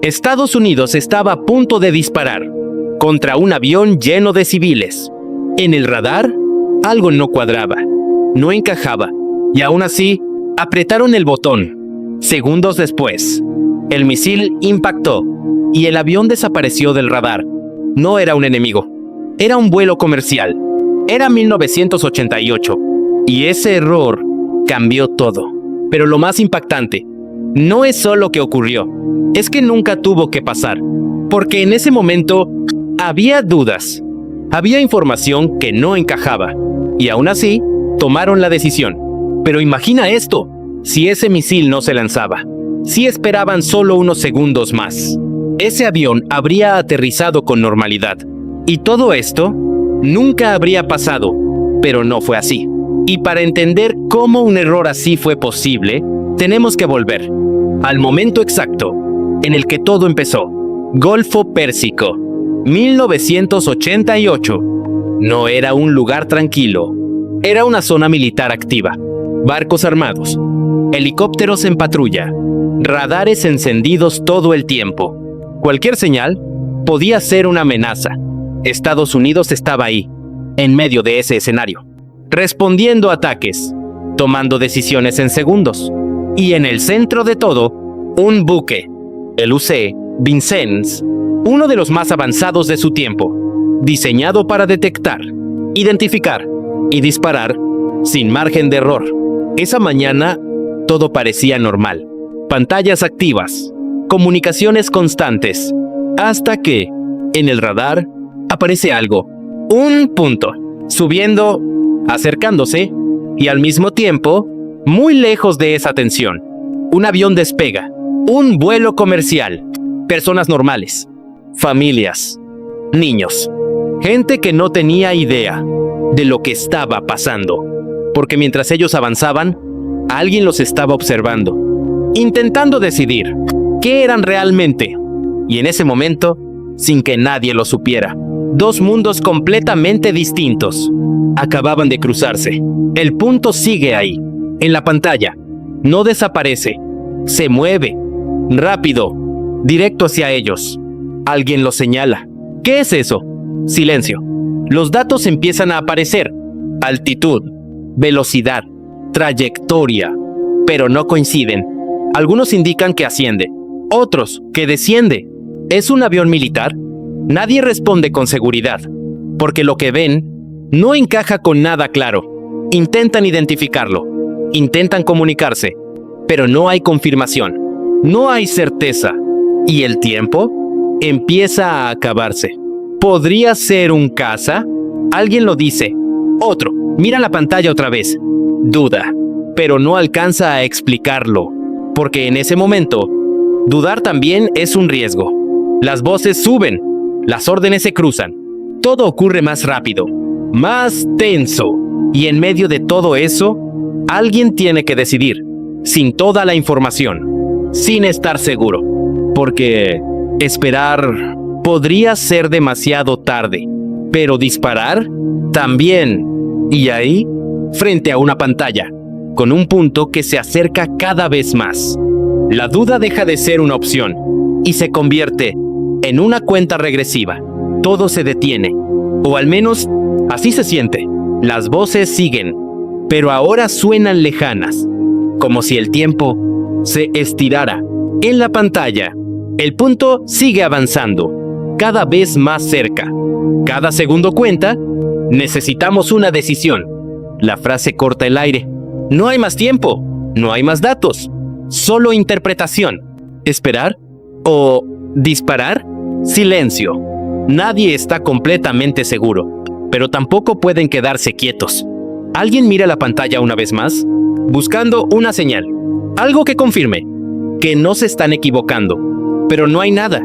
Estados Unidos estaba a punto de disparar contra un avión lleno de civiles. En el radar, algo no cuadraba, no encajaba, y aún así, apretaron el botón. Segundos después, el misil impactó y el avión desapareció del radar. No era un enemigo, era un vuelo comercial. Era 1988, y ese error cambió todo. Pero lo más impactante, no es solo que ocurrió, es que nunca tuvo que pasar, porque en ese momento había dudas, había información que no encajaba, y aún así tomaron la decisión. Pero imagina esto, si ese misil no se lanzaba, si esperaban solo unos segundos más, ese avión habría aterrizado con normalidad, y todo esto nunca habría pasado, pero no fue así. Y para entender cómo un error así fue posible, tenemos que volver al momento exacto en el que todo empezó. Golfo Pérsico, 1988. No era un lugar tranquilo, era una zona militar activa. Barcos armados, helicópteros en patrulla, radares encendidos todo el tiempo. Cualquier señal podía ser una amenaza. Estados Unidos estaba ahí, en medio de ese escenario, respondiendo a ataques, tomando decisiones en segundos. Y en el centro de todo, un buque, el UC Vincennes, uno de los más avanzados de su tiempo, diseñado para detectar, identificar y disparar sin margen de error. Esa mañana, todo parecía normal. Pantallas activas, comunicaciones constantes, hasta que, en el radar, aparece algo. Un punto, subiendo, acercándose, y al mismo tiempo, muy lejos de esa tensión. Un avión despega, un vuelo comercial, personas normales, familias, niños, gente que no tenía idea de lo que estaba pasando, porque mientras ellos avanzaban, alguien los estaba observando, intentando decidir qué eran realmente, y en ese momento, sin que nadie lo supiera, dos mundos completamente distintos acababan de cruzarse. El punto sigue ahí, en la pantalla, no desaparece, se mueve, rápido, directo hacia ellos. Alguien lo señala. ¿Qué es eso? Silencio. Los datos empiezan a aparecer. Altitud, velocidad, trayectoria, pero no coinciden. Algunos indican que asciende, otros que desciende. ¿Es un avión militar? Nadie responde con seguridad, porque lo que ven no encaja con nada claro. Intentan identificarlo, intentan comunicarse, pero no hay confirmación, no hay certeza, y el tiempo empieza a acabarse. ¿Podría ser un caza? Alguien lo dice. Otro mira la pantalla otra vez. Duda, pero no alcanza a explicarlo, porque en ese momento, dudar también es un riesgo. Las voces suben, las órdenes se cruzan. Todo ocurre más rápido, más tenso, y en medio de todo eso, alguien tiene que decidir, sin toda la información, sin estar seguro, porque esperar podría ser demasiado tarde, pero disparar también. Y ahí, frente a una pantalla, con un punto que se acerca cada vez más, la duda deja de ser una opción y se convierte en una cuenta regresiva. Todo se detiene, o al menos así se siente. Las voces siguen, pero ahora suenan lejanas, como si el tiempo se estirara. En la pantalla, el punto sigue avanzando, cada vez más cerca. Cada segundo cuenta. Necesitamos una decisión. La frase corta el aire. No hay más tiempo, no hay más datos, solo interpretación. ¿Esperar o disparar? Silencio. Nadie está completamente seguro, pero tampoco pueden quedarse quietos. Alguien mira la pantalla una vez más, buscando una señal, algo que confirme que no se están equivocando, pero no hay nada,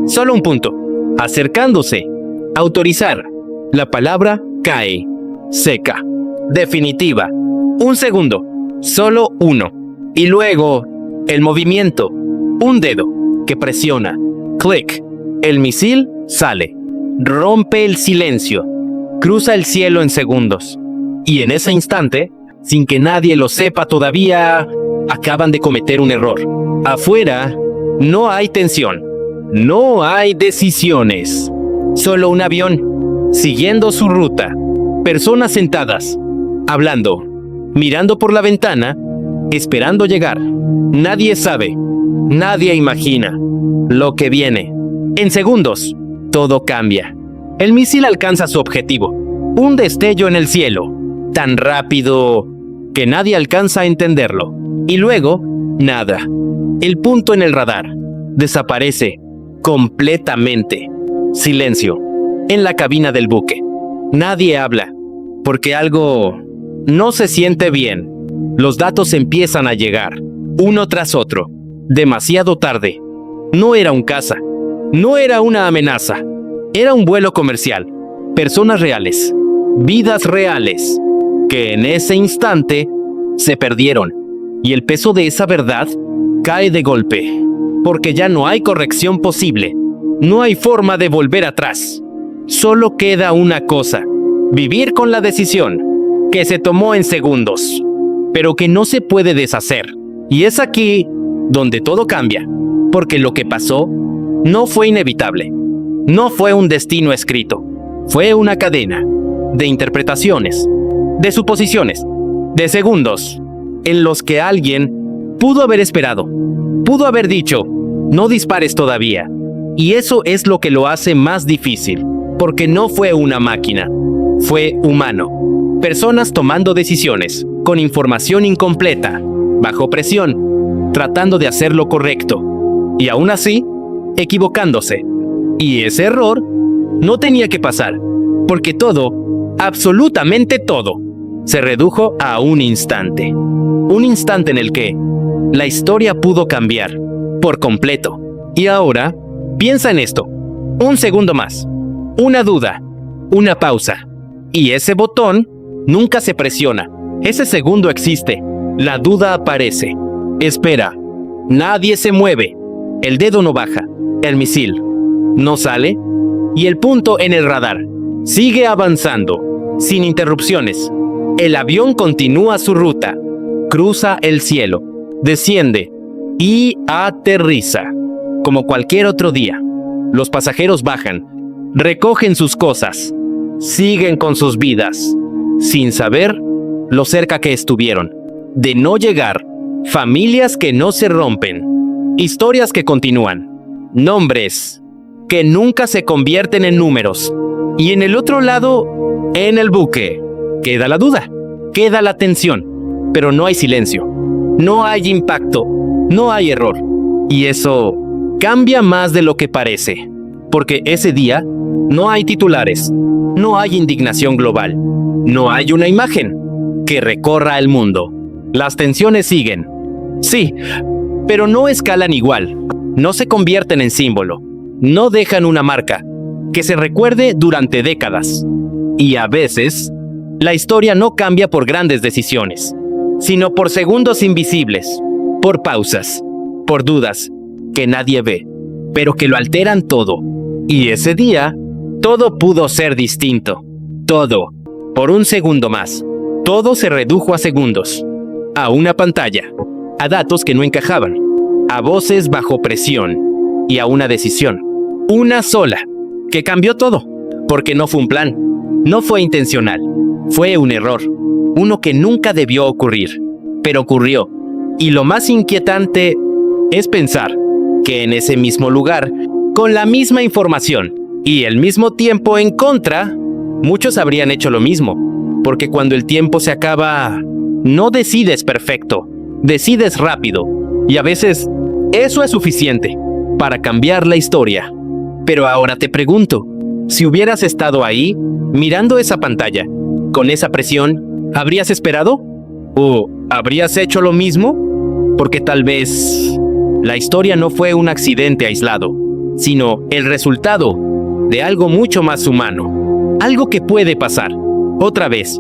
solo un punto. Acercándose. Autorizar. La palabra cae, seca, definitiva. Un segundo, solo uno. Y luego, el movimiento. Un dedo que presiona. Clic. El misil sale. Rompe el silencio. Cruza el cielo en segundos. Y en ese instante, sin que nadie lo sepa todavía, acaban de cometer un error. Afuera, no hay tensión. No hay decisiones. Solo un avión, siguiendo su ruta. Personas sentadas, hablando, mirando por la ventana, esperando llegar. Nadie sabe, nadie imagina lo que viene. En segundos, todo cambia. El misil alcanza su objetivo. Un destello en el cielo, tan rápido que nadie alcanza a entenderlo. Y luego, nada. El punto en el radar desaparece completamente. Silencio. En la cabina del buque. Nadie habla, porque algo no se siente bien. Los datos empiezan a llegar, uno tras otro. Demasiado tarde. No era un caza. No era una amenaza. Era un vuelo comercial. Personas reales. Vidas reales. Que en ese instante se perdieron. Y el peso de esa verdad cae de golpe. Porque ya no hay corrección posible. No hay forma de volver atrás. Solo queda una cosa. Vivir con la decisión que se tomó en segundos, pero que no se puede deshacer. Y es aquí donde todo cambia. Porque lo que pasó no fue inevitable. No fue un destino escrito. Fue una cadena de interpretaciones, de suposiciones, de segundos, en los que alguien pudo haber esperado, pudo haber dicho, no dispares todavía. Y eso es lo que lo hace más difícil, porque no fue una máquina, fue humano. Personas tomando decisiones, con información incompleta, bajo presión, tratando de hacer lo correcto, y aún así, equivocándose. Y ese error no tenía que pasar, porque todo, absolutamente todo, se redujo a un instante. Un instante en el que la historia pudo cambiar por completo. Y ahora, piensa en esto. Un segundo más. Una duda. Una pausa. Y ese botón nunca se presiona. Ese segundo existe. La duda aparece. Espera. Nadie se mueve. El dedo no baja. El misil no sale. Y el punto en el radar sigue avanzando, sin interrupciones. El avión continúa su ruta. Cruza el cielo. Desciende. Y aterriza. Como cualquier otro día. Los pasajeros bajan. Recogen sus cosas. Siguen con sus vidas. Sin saber lo cerca que estuvieron de no llegar. Familias que no se rompen. Historias que continúan. Nombres que nunca se convierten en números. Y en el otro lado, en el buque, queda la duda, queda la tensión, pero no hay silencio, no hay impacto, no hay error. Y eso cambia más de lo que parece, porque ese día no hay titulares, no hay indignación global, no hay una imagen que recorra el mundo. Las tensiones siguen, sí, pero no escalan igual, no se convierten en símbolo, no dejan una marca que se recuerde durante décadas. Y a veces, la historia no cambia por grandes decisiones, sino por segundos invisibles, por pausas, por dudas que nadie ve, pero que lo alteran todo. Y ese día, todo pudo ser distinto. Todo, por un segundo más. Todo se redujo a segundos, a una pantalla, a datos que no encajaban, a voces bajo presión y a una decisión. Una sola, que cambió todo, porque no fue un plan, no fue intencional, fue un error, uno que nunca debió ocurrir, pero ocurrió. Y lo más inquietante es pensar que en ese mismo lugar, con la misma información y el mismo tiempo en contra, muchos habrían hecho lo mismo, porque cuando el tiempo se acaba, no decides perfecto, decides rápido, y a veces eso es suficiente para cambiar la historia. Pero ahora te pregunto, si hubieras estado ahí, mirando esa pantalla, con esa presión, ¿habrías esperado? ¿O habrías hecho lo mismo? Porque tal vez la historia no fue un accidente aislado, sino el resultado de algo mucho más humano. Algo que puede pasar, otra vez,